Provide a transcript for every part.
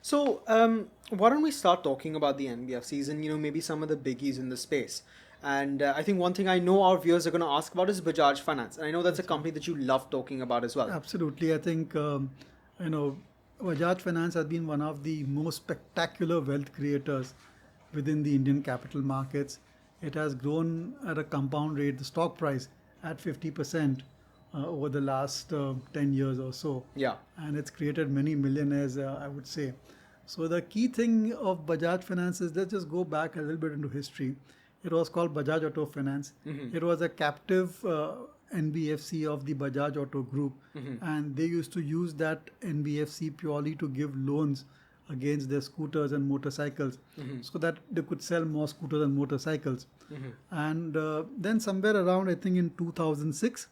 So, why don't we start talking about the NBFCs and maybe some of the biggies in the space? And I think one thing I know our viewers are going to ask about is Bajaj Finance, and I know that's a company that you love talking about as well. Absolutely. I think, you know, Bajaj Finance has been one of the most spectacular wealth creators within the Indian capital markets. It has grown at a compound rate, the stock price at 50% over the last 10 years or so. Yeah. And it's created many millionaires, I would say. So the key thing of Bajaj Finance is, let's just go back a little bit into history. It was called Bajaj Auto Finance. It was a captive NBFC of the Bajaj Auto Group, and they used to use that NBFC purely to give loans against their scooters and motorcycles, so that they could sell more scooters and motorcycles. And then somewhere around, I think in 2006,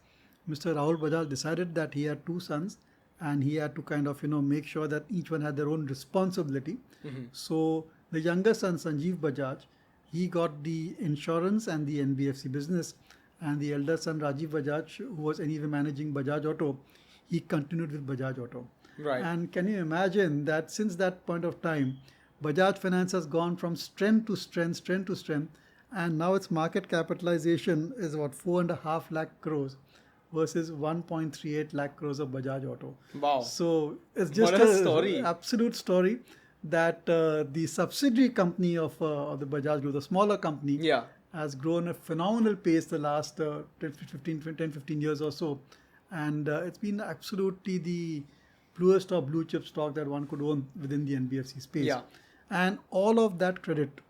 Mr. Rahul Bajaj decided that he had two sons, and he had to kind of make sure that each one had their own responsibility. So the younger son, Sanjeev Bajaj, he got the insurance and the NBFC business, and the elder son, Rajiv Bajaj, who was anyway managing Bajaj Auto, he continued with Bajaj Auto. Right. And can you imagine that since that point of time, Bajaj Finance has gone from strength to strength, strength to strength, and now its market capitalization is about 4.5 lakh crores versus 1.38 lakh crores of Bajaj Auto. Wow. So it's just What a story. Absolute story that the subsidiary company of the Bajaj Group, the smaller company, Yeah. has grown a phenomenal pace the last 10, 15 years or so. And it's been absolutely the bluest of blue chip stock that one could own within the NBFC space. Yeah. And all of that credit,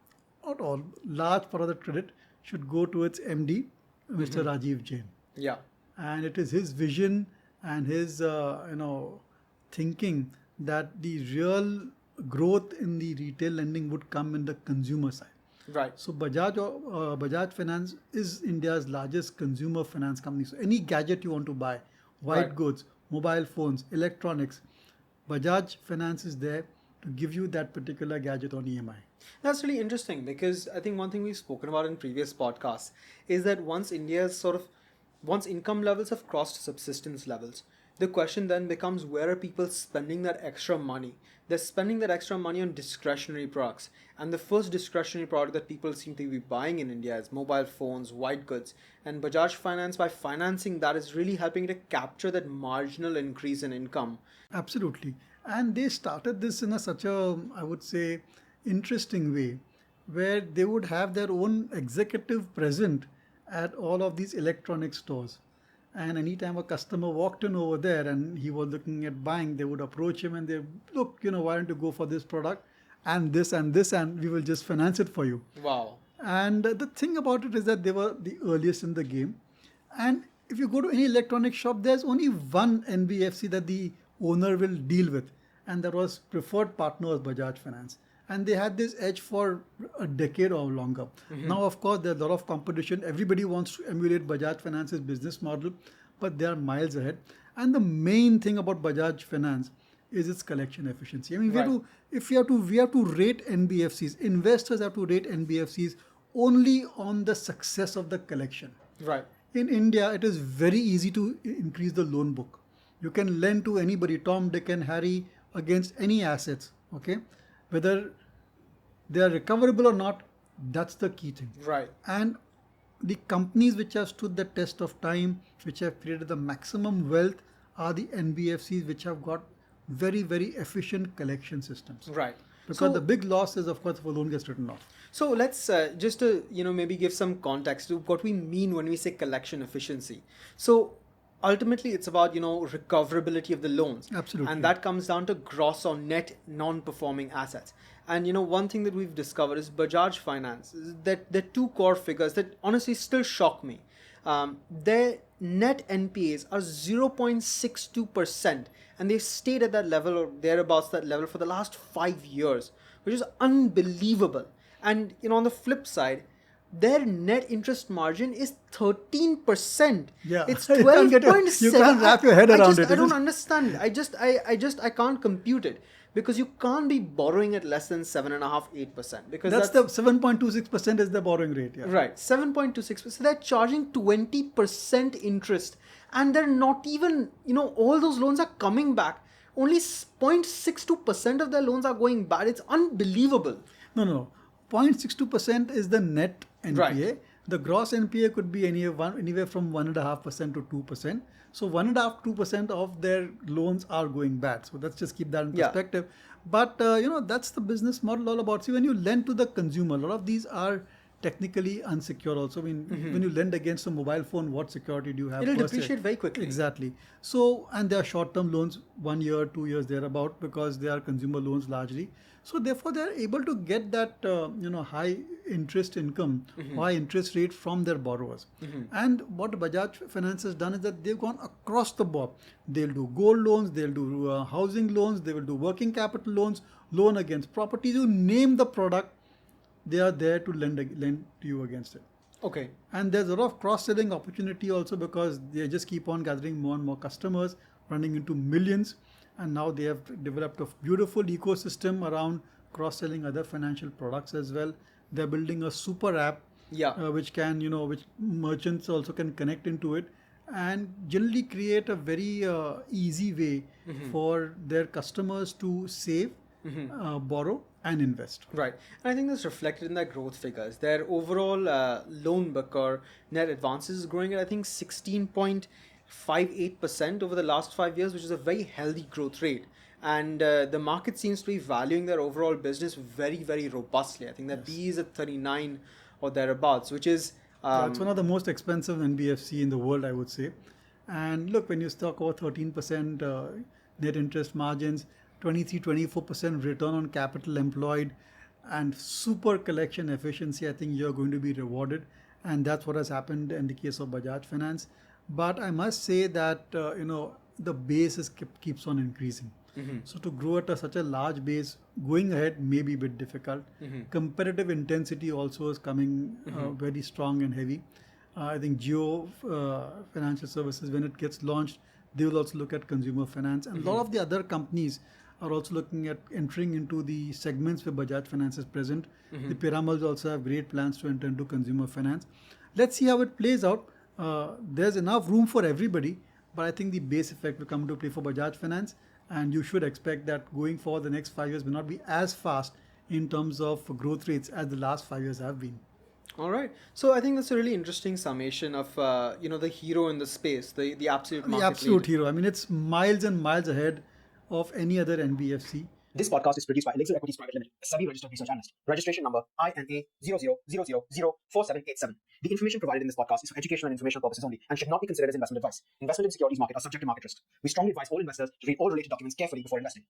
not all, large part of the credit should go to its MD, Mr. Rajiv Jain. Yeah. And it is his vision and his thinking that the real growth in the retail lending would come in the consumer side. Right. So Bajaj Finance is India's largest consumer finance company. So any gadget you want to buy, white Right. goods, mobile phones, electronics, Bajaj Finance is there to give you that particular gadget on EMI. That's really interesting because I think one thing we've spoken about in previous podcasts is that once income levels have crossed subsistence levels, the question then becomes, where are people spending that extra money? They're spending that extra money on discretionary products. And the first discretionary product that people seem to be buying in India is mobile phones, white goods. And Bajaj Finance, by financing that, is really helping to capture that marginal increase in income. Absolutely. And they started this in such a, I would say, interesting way, where they would have their own executive present at all of these electronic stores. And anytime a customer walked in over there and he was looking at buying, they would approach him and they, look, why don't you go for this product and this and this, and we will just finance it for you. Wow. And the thing about it is that they were the earliest in the game. And if you go to any electronic shop, there's only one NBFC that the owner will deal with. And that was preferred partner was Bajaj Finance. And they had this edge for a decade or longer. Now, of course, there's a lot of competition. Everybody wants to emulate Bajaj Finance's business model, but they are miles ahead. And the main thing about Bajaj Finance is its collection efficiency. I mean, Right. we have to rate NBFCs. Investors have to rate NBFCs only on the success of the collection. Right. In India, it is very easy to increase the loan book. You can lend to anybody, Tom, Dick, and Harry, against any assets. Okay, whether they are recoverable or not, that's the key thing. Right. And the companies which have stood the test of time, which have created the maximum wealth, are the NBFCs which have got very, very efficient collection systems. Right. Because the big loss is, of course, if a loan gets written off. So let's just to maybe give some context to what we mean when we say collection efficiency. So ultimately, it's about recoverability of the loans. Absolutely. And that comes down to gross or net non-performing assets. And one thing that we've discovered is Bajaj Finance, that the two core figures that honestly still shock me. Their net NPAs are 0.62%, and they've stayed at that level or thereabouts that level for the last 5 years, which is unbelievable. And on the flip side, their net interest margin is 13%. Yeah. It's You can't 12.7. you can't wrap your head around it. I don't understand. I can't compute it, because you can't be borrowing at less than 7.5%, 8%, because That's the 7.26% is the borrowing rate. Yeah. right, 7.26%. They're charging 20% interest, and they're not even, all those loans are coming back only 0.62% of their loans are going bad. It's unbelievable. No. 0.62% is the net NPA. Right. The gross NPA could be anywhere from 1.5% to 2%. So 1.5-2% of their loans are going bad. So let's just keep that in Yeah. perspective. But that's the business model all about. See, when you lend to the consumer, a lot of these are technically unsecured also. I mean, when you lend against a mobile phone, what security do you have? It'll per se? depreciate very quickly. Exactly. So, and they are short-term loans, 1 year, 2 years thereabout, because they are consumer loans largely. So therefore, they are able to get that high interest income, high interest rate from their borrowers. And what Bajaj Finance has done is that they've gone across the board. They'll do gold loans, they'll do housing loans, they will do working capital loans, loan against properties. You name the product, they are there to lend to you against it. Okay. And there's a lot of cross-selling opportunity also, because they just keep on gathering more and more customers, running into millions. And now they have developed a beautiful ecosystem around cross-selling other financial products as well. They're building a super app, Yeah. which can, which merchants also can connect into it, and generally create a very easy way for their customers to save, borrow, and invest. Right. And I think that's reflected in their growth figures. Their overall loan book or net advances is growing at, I think, 16.58% over the last 5 years, which is a very healthy growth rate. And the market seems to be valuing their overall business very, very robustly. I think that P is at 39 or thereabouts, which is... It's one of the most expensive NBFC in the world, I would say. And look, when you talk about 13% net interest margins, 23-24% return on capital employed, and super collection efficiency, I think you're going to be rewarded. And that's what has happened in the case of Bajaj Finance. But I must say that, the base keeps on increasing. So to grow at such a large base going ahead may be a bit difficult. Competitive intensity also is coming very strong and heavy. I think Geo Financial Services, when it gets launched, they will also look at consumer finance. And a lot of the other companies are also looking at entering into the segments where Bajaj Finance is present. The Piramal's also have great plans to enter into consumer finance. Let's see how it plays out. There's enough room for everybody, but I think the base effect will come into play for Bajaj Finance. And you should expect that going forward, the next 5 years will not be as fast in terms of growth rates as the last 5 years have been. All right. So I think that's a really interesting summation of the hero in the space, the absolute market The absolute leader. hero. I mean, it's miles and miles ahead of any other NBFC. This podcast is produced by Elixir Equities Pvt. Limited, a SEBI registered research analyst. Registration number INA00004787. The information provided in this podcast is for educational and informational purposes only and should not be considered as investment advice. Investment in securities market are subject to market risk. We strongly advise all investors to read all related documents carefully before investing.